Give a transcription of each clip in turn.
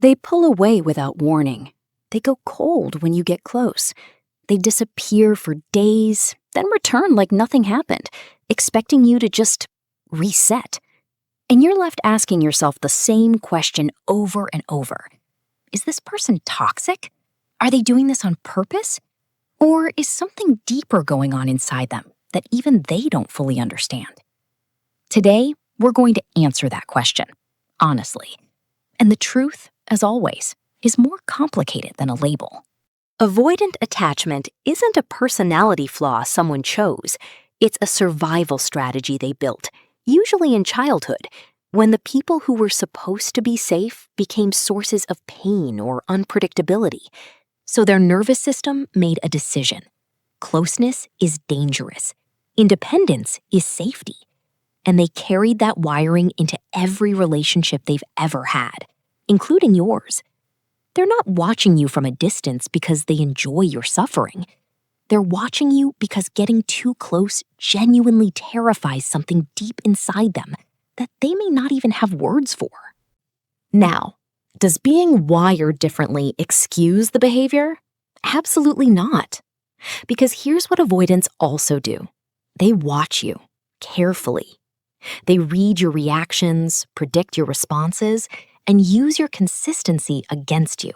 They pull away without warning. They go cold when you get close. They disappear for days, then return like nothing happened, expecting you to just reset. And you're left asking yourself the same question over and over. Is this person toxic? Are they doing this on purpose? Or is something deeper going on inside them that even they don't fully understand? Today, we're going to answer that question, honestly. And the truth, as always, is more complicated than a label. Avoidant attachment isn't a personality flaw someone chose. It's a survival strategy they built, usually in childhood, when the people who were supposed to be safe became sources of pain or unpredictability. So their nervous system made a decision. Closeness is dangerous. Independence is safety. And they carried that wiring into every relationship they've ever had, including yours. They're not watching you from a distance because they enjoy your suffering. They're watching you because getting too close genuinely terrifies something deep inside them that they may not even have words for. Now, does being wired differently excuse the behavior? Absolutely not. Because here's what avoidants also do. They watch you carefully. They read your reactions, predict your responses, and use your consistency against you.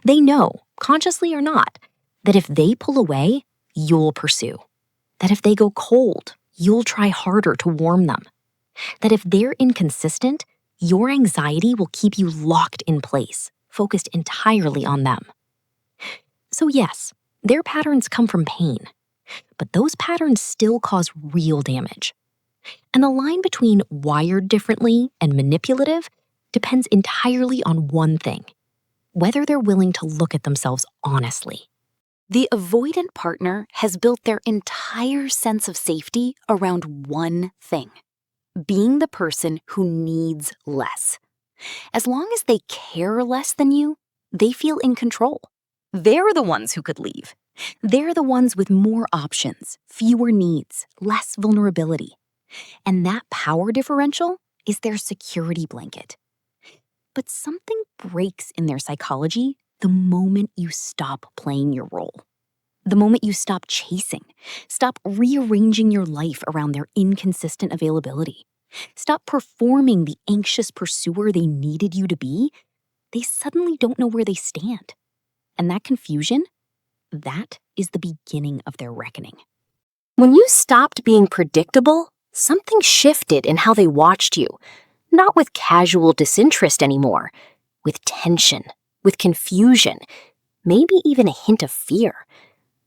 They know, consciously or not, that if they pull away, you'll pursue. That if they go cold, you'll try harder to warm them. That if they're inconsistent, your anxiety will keep you locked in place, focused entirely on them. So yes, their patterns come from pain, but those patterns still cause real damage. And the line between wired differently and manipulative depends entirely on one thing: whether they're willing to look at themselves honestly. The avoidant partner has built their entire sense of safety around one thing: being the person who needs less. As long as they care less than you, they feel in control. They're the ones who could leave. They're the ones with more options, fewer needs, less vulnerability. And that power differential is their security blanket. But something breaks in their psychology the moment you stop playing your role. The moment you stop chasing, stop rearranging your life around their inconsistent availability, stop performing the anxious pursuer they needed you to be, they suddenly don't know where they stand. And that confusion, that is the beginning of their reckoning. When you stopped being predictable, something shifted in how they watched you, not with casual disinterest anymore, with tension, with confusion, maybe even a hint of fear.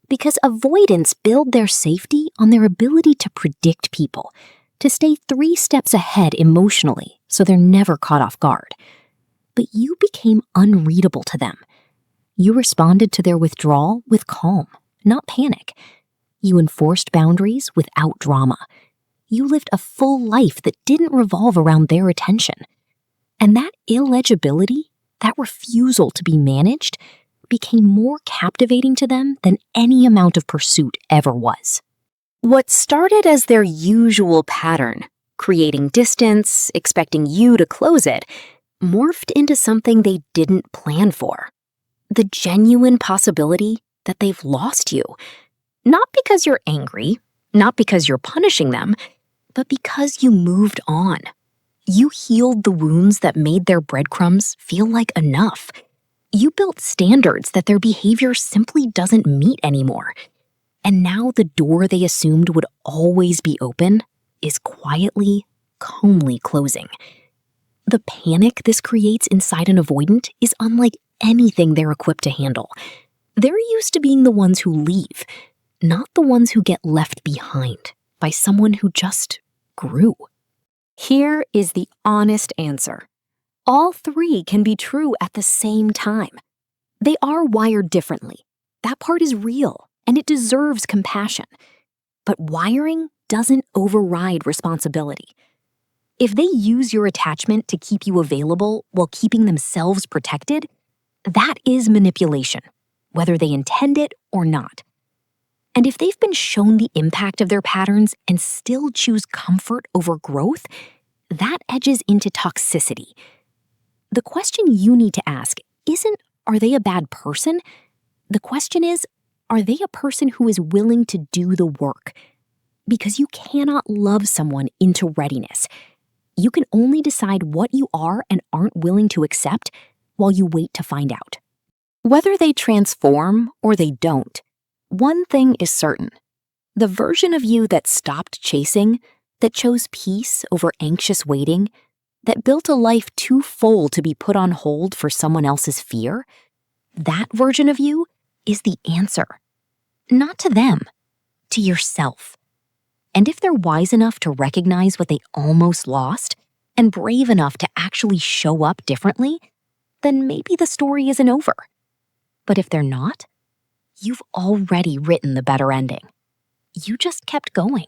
Because avoidants build their safety on their ability to predict people, to stay 3 steps ahead emotionally so they're never caught off guard. But you became unreadable to them. You responded to their withdrawal with calm, not panic. You enforced boundaries without drama. You lived a full life that didn't revolve around their attention. And that illegibility, that refusal to be managed, became more captivating to them than any amount of pursuit ever was. What started as their usual pattern, creating distance, expecting you to close it, morphed into something they didn't plan for. The genuine possibility that they've lost you. Not because you're angry, not because you're punishing them, but because you moved on. You healed the wounds that made their breadcrumbs feel like enough. You built standards that their behavior simply doesn't meet anymore. And now the door they assumed would always be open is quietly, calmly closing. The panic this creates inside an avoidant is unlike anything they're equipped to handle. They're used to being the ones who leave, not the ones who get left behind by someone who just grew. Here is the honest answer. All 3 can be true at the same time. They are wired differently. That part is real, and it deserves compassion. But wiring doesn't override responsibility. If they use your attachment to keep you available while keeping themselves protected, that is manipulation, whether they intend it or not. And if they've been shown the impact of their patterns and still choose comfort over growth, that edges into toxicity. The question you need to ask isn't, are they a bad person? The question is, are they a person who is willing to do the work? Because you cannot love someone into readiness. You can only decide what you are and aren't willing to accept while you wait to find out. Whether they transform or they don't, one thing is certain. The version of you that stopped chasing, that chose peace over anxious waiting, that built a life too full to be put on hold for someone else's fear, that version of you is the answer. Not to them, to yourself. And if they're wise enough to recognize what they almost lost and brave enough to actually show up differently, then maybe the story isn't over. But if they're not, you've already written the better ending. You just kept going.